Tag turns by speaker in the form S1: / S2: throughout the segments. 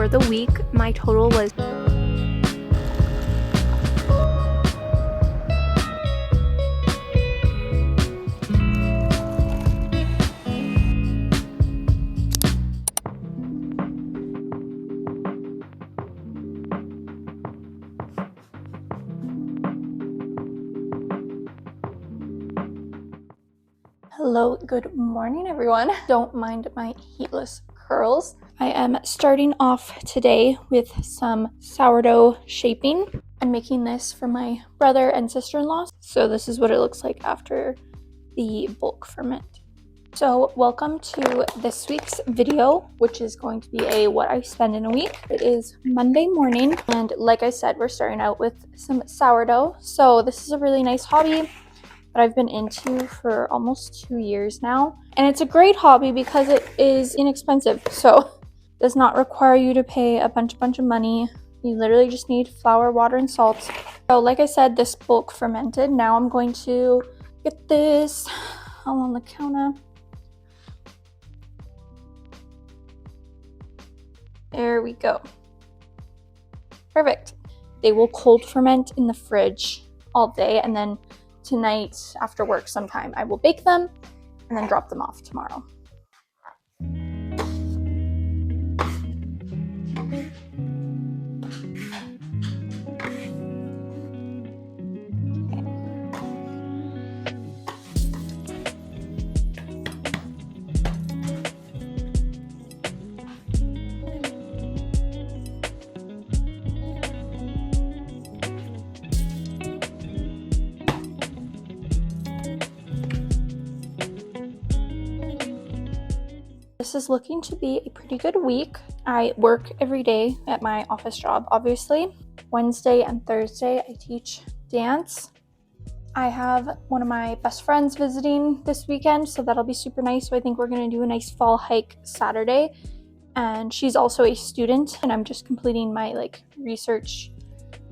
S1: for the week. My total was Hello, good morning everyone. Don't mind my heatless curls. I am starting off today with some sourdough shaping. I'm making this for my brother and sister-in-law. So this is what it looks like after the bulk ferment. So welcome to this week's video, which is going to be a what I spend in a week. It is Monday morning, and like I said, we're starting out with some sourdough. So this is a really nice hobby that I've been into for almost 2 years now. And it's a great hobby because it is inexpensive. So it does not require you to pay a bunch of money. You literally just need flour, water, and salt. So like I said, this bulk fermented. Now I'm going to get this all on the counter. There we go. Perfect. They will cold ferment in the fridge all day, and then tonight after work sometime I will bake them and then drop them off tomorrow. This is looking to be a pretty good week. I work every day at my office job, obviously. Wednesday and Thursday, I teach dance. I have one of my best friends visiting this weekend, so that'll be super nice. So I think we're gonna do a nice fall hike Saturday. And she's also a student, and I'm just completing my research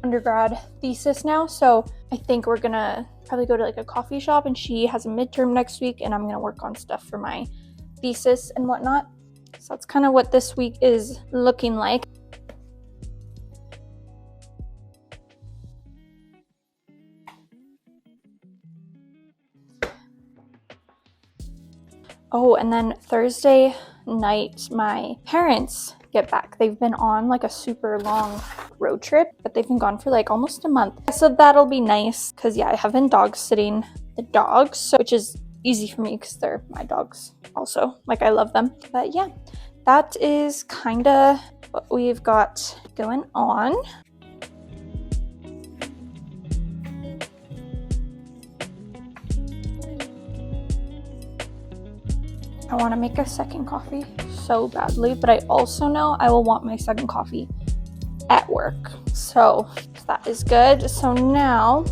S1: undergrad thesis now. So I think we're gonna probably go to a coffee shop, and she has a midterm next week, and I'm gonna work on stuff for my thesis and whatnot. So that's kind of what this week is looking like. Oh, and then Thursday night my parents get back. They've been on a super long road trip, but they've been gone for almost a month. So that'll be nice because I have been dog sitting the dogs, which is easy for me because they're my dogs also. I love them. But yeah, that is kind of what we've got going on. I want to make a second coffee so badly, but I also know I will want my second coffee at work. So that is good. So now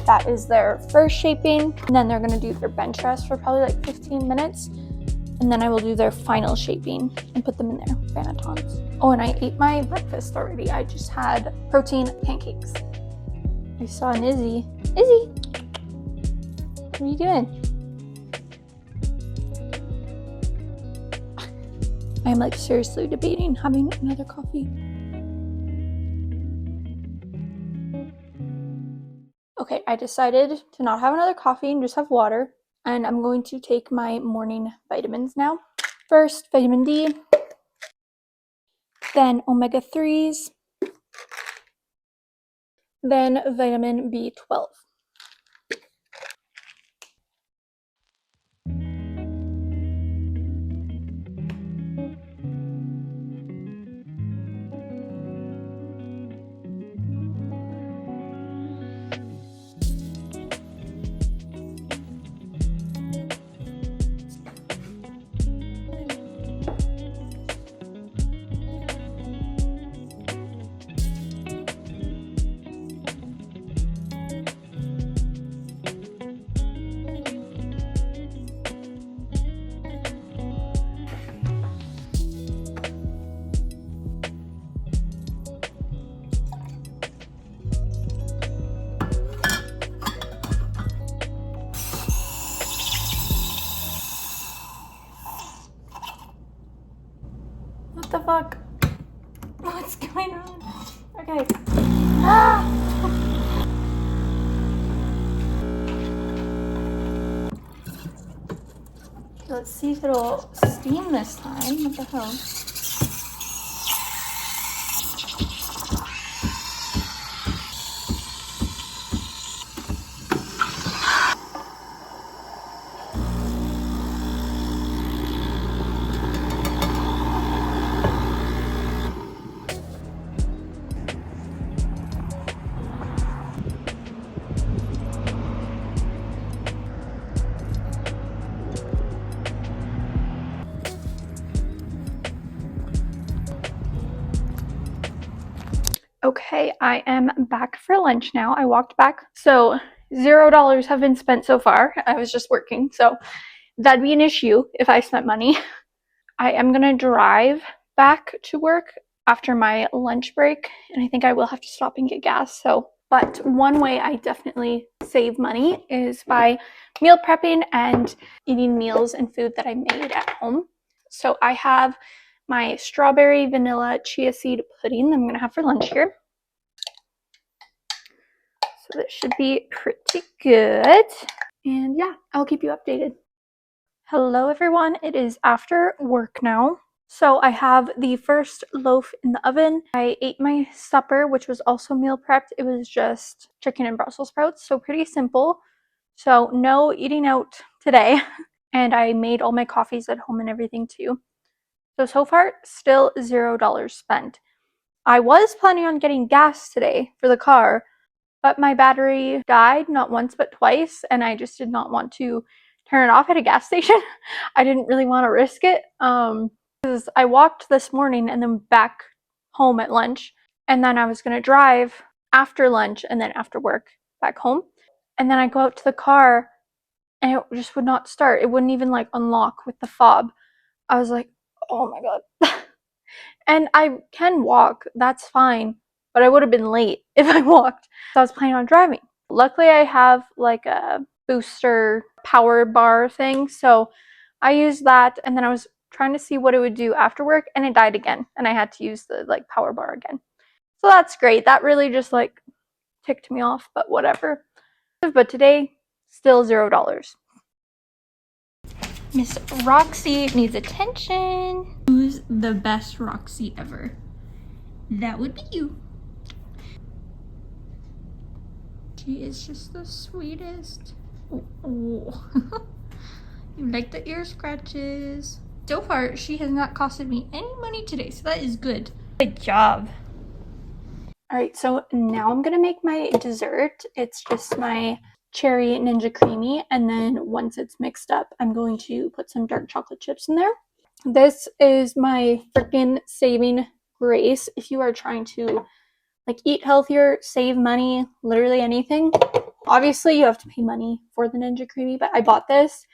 S1: that is their first shaping, and then they're going to do their bench press for probably 15 minutes, and then I will do their final shaping and put them in their banetons. Oh, and I ate my breakfast already. I just had protein pancakes. I saw an Izzy. Izzy, what are you doing? I'm seriously debating having another coffee. Okay, I decided to not have another coffee and just have water, and I'm going to take my morning vitamins now. First, vitamin D, then omega-3s, then vitamin B12. the fuck? What's going on? Okay. Ah! Let's see if it'll steam this time. What the hell? Okay, I am back for lunch now. I walked back, so $0 have been spent so far. I was just working, so that'd be an issue if I spent money. I am gonna drive back to work after my lunch break, and I think I will have to stop and get gas. But one way I definitely save money is by meal prepping and eating meals and food that I made at home. So I have my strawberry vanilla chia seed pudding that I'm gonna have for lunch here. So that should be pretty good. And yeah, I'll keep you updated. Hello everyone, it is after work now. So I have the first loaf in the oven. I ate my supper, which was also meal prepped. It was just chicken and Brussels sprouts, so pretty simple. So no eating out today. And I made all my coffees at home and everything too. So far, still $0 spent. I was planning on getting gas today for the car, but my battery died not once but twice, and I just did not want to turn it off at a gas station. I didn't really want to risk it. Because I walked this morning and then back home at lunch, and then I was going to drive after lunch and then after work back home. And then I go out to the car and it just would not start. It wouldn't even like unlock with the fob. I was like, oh my god. And I can walk, that's fine, but I would have been late if I walked. So I was planning on driving. Luckily, I have like a booster power bar thing, so I used that, and then I was trying to see what it would do after work, and it died again, and I had to use the like power bar again. So that's great. That really just like ticked me off, but whatever. But today, still $0. Miss Roxy needs attention. Who's the best Roxy ever? That would be you. She is just the sweetest. Oh. You like the ear scratches. So far, she has not costed me any money today, so that is good. Good job. Alright, so now I'm gonna make my dessert. It's just my cherry ninja creamy, and then once it's mixed up, I'm going to put some dark chocolate chips in there. This is my freaking saving grace if you are trying to like eat healthier, save money, literally anything. Obviously, you have to pay money for the ninja creamy, but I bought this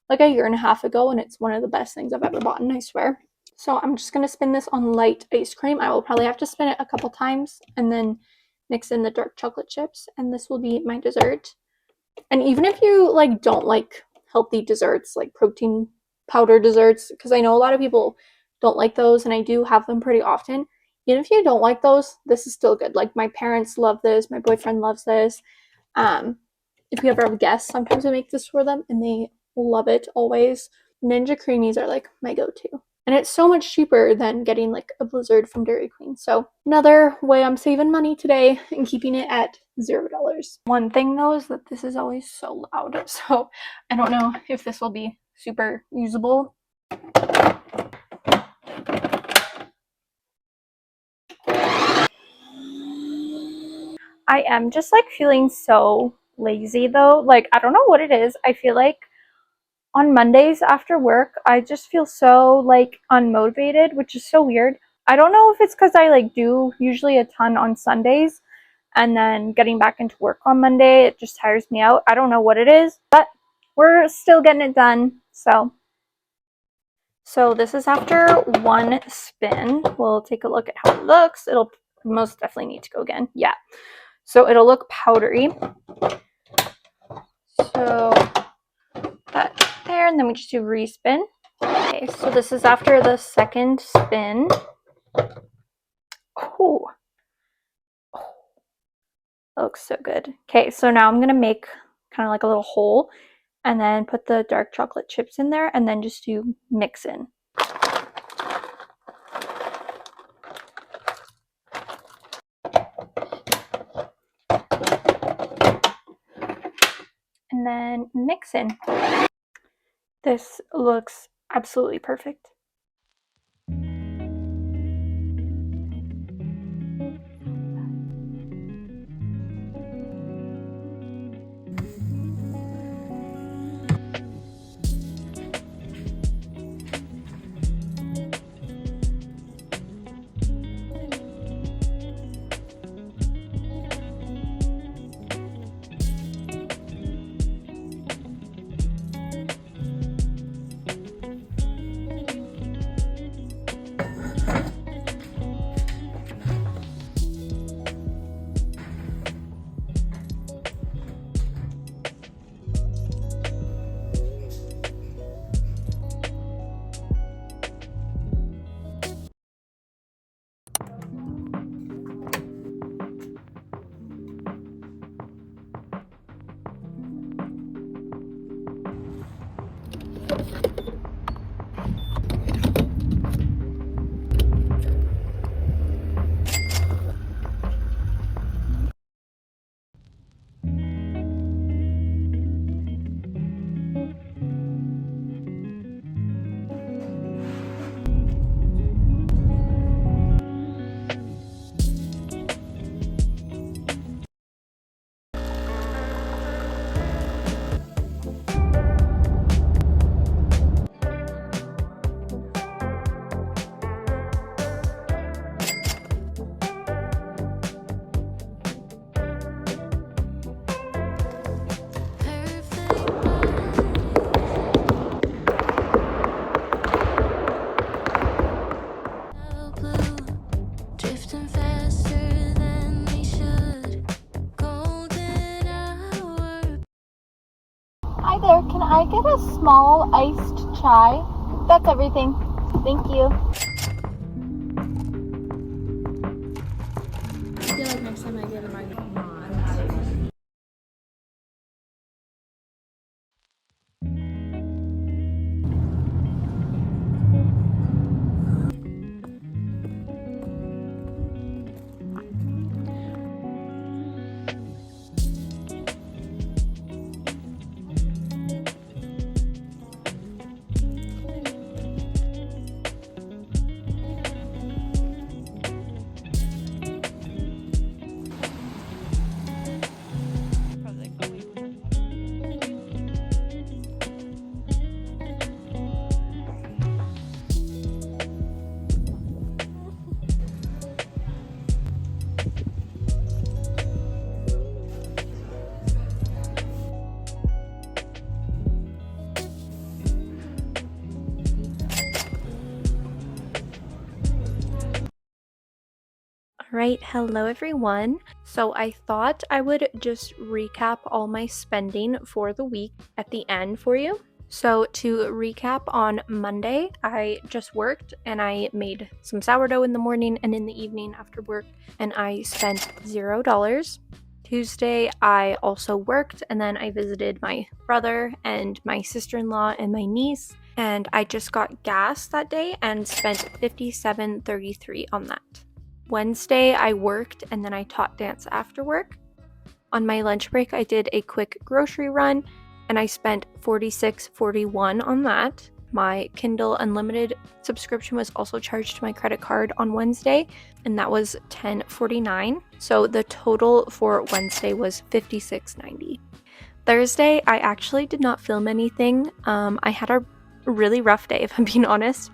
S1: like a year and a half ago, and it's one of the best things I've ever bought, I swear. So I'm just gonna spin this on light ice cream. I will probably have to spin it a couple times and then mix in the dark chocolate chips, and this will be my dessert. And even if you like don't like healthy desserts, like protein powder desserts, because I know a lot of people don't like those, and I do have them pretty often. Even if you don't like those, this is still good. Like my parents love this, my boyfriend loves this. If we ever have guests, sometimes I make this for them, and they love it always. Ninja creamies are like my go-to. And it's so much cheaper than getting like a Blizzard from Dairy Queen. So another way I'm saving money today and keeping it at $0. One thing though is that this is always so loud. So I don't know if this will be super usable. I am just like feeling so lazy though. Like I don't know what it is. I feel like on Mondays after work, I just feel so like unmotivated, which is so weird. I don't know if it's because I like do usually a ton on Sundays, and then getting back into work on Monday, it just tires me out. I don't know what it is, but we're still getting it done. So this is after one spin. We'll take a look at how it looks. It'll most definitely need to go again. Yeah. So it'll look powdery. So that there, and then we just do respin. Okay, so this is after the second spin. Oh, that looks so good. Okay, so now I'm gonna make kind of like a little hole and then put the dark chocolate chips in there and then just do mix in. And then mix in. This looks absolutely perfect. Hi there, can I get a small iced chai? That's everything. Thank you.
S2: I feel like next time I get a margarita.
S1: Alright, hello everyone. So I thought I would just recap all my spending for the week at the end for you. So to recap, on Monday, I just worked and I made some sourdough in the morning and in the evening after work, and I spent $0. Tuesday, I also worked and then I visited my brother and my sister-in-law and my niece, and I just got gas that day and spent $57.33 on that. Wednesday, I worked and then I taught dance after work. On my lunch break, I did a quick grocery run and I spent $46.41 on that. My Kindle Unlimited subscription was also charged to my credit card on Wednesday, and that was $10.49. So the total for Wednesday was $56.90. Thursday, I actually did not film anything. I had a really rough day, if I'm being honest.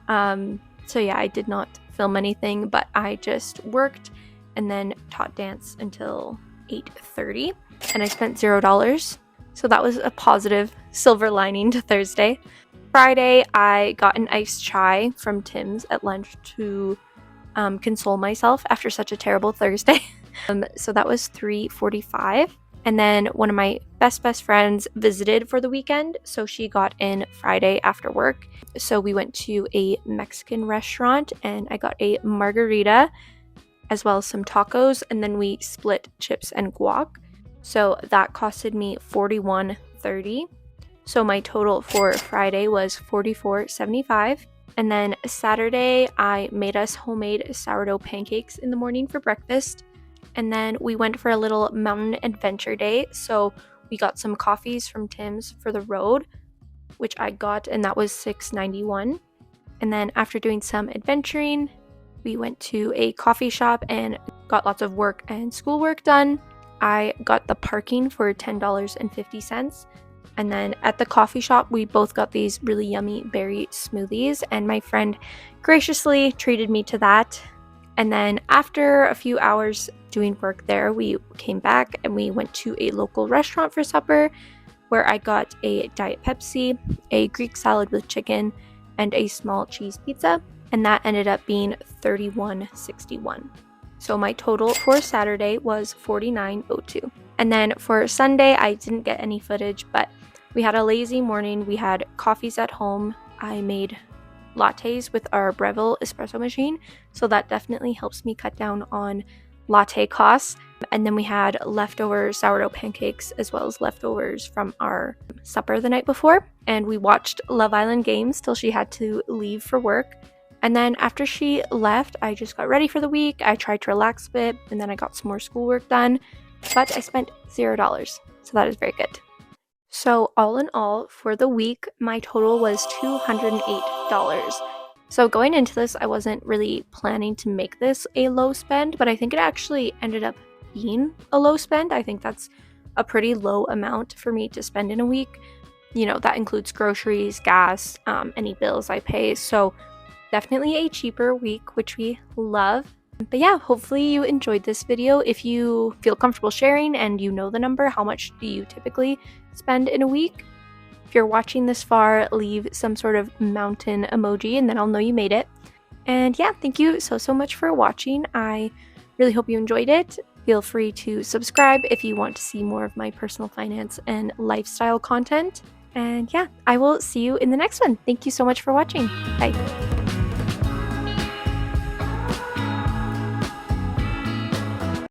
S1: So yeah, I did not film anything, but I just worked and then taught dance until 8:30, and I spent $0. So that was a positive silver lining to Thursday. Friday, I got an iced chai from Tim's at lunch to console myself after such a terrible Thursday. So that was $3.45. And then one of my best friends visited for the weekend, so she got in Friday after work. So we went to a Mexican restaurant and I got a margarita as well as some tacos, and then we split chips and guac. So that costed me $41.30. So my total for Friday was $44.75. And then Saturday, I made us homemade sourdough pancakes in the morning for breakfast. And then we went for a little mountain adventure day. So we got some coffees from Tim's for the road, which I got, and that was $6.91. And then after doing some adventuring, we went to a coffee shop and got lots of work and schoolwork done. I got the parking for $10.50. And then at the coffee shop, we both got these really yummy berry smoothies, and my friend graciously treated me to that. And then after a few hours doing work there, we came back and we went to a local restaurant for supper where I got a Diet Pepsi, a Greek salad with chicken, and a small cheese pizza, and that ended up being $31.61. So my total for Saturday was $49.02. And then for Sunday, I didn't get any footage, but we had a lazy morning. We had coffees at home. I made lattes with our Breville espresso machine, so that definitely helps me cut down on latte costs. And then we had leftover sourdough pancakes as well as leftovers from our supper the night before, and we watched Love Island games till she had to leave for work. And then after she left, I just got ready for the week. I tried to relax a bit, and then I got some more schoolwork done, but I spent $0, so that is very good. So all in all, for the week, my total was $208. So going into this, I wasn't really planning to make this a low spend, but I think it actually ended up being a low spend. I think that's a pretty low amount for me to spend in a week. You know, that includes groceries, gas, any bills I pay. So definitely a cheaper week, which we love. But yeah, hopefully you enjoyed this video. If you feel comfortable sharing and you know the number, how much do you typically spend in a week? If you're watching this far, leave some sort of mountain emoji and then I'll know you made it. And yeah, thank you so much for watching. I really hope you enjoyed it. Feel free to subscribe if you want to see more of my personal finance and lifestyle content. And yeah, I will see you in the next one. Thank you so much for watching. Bye.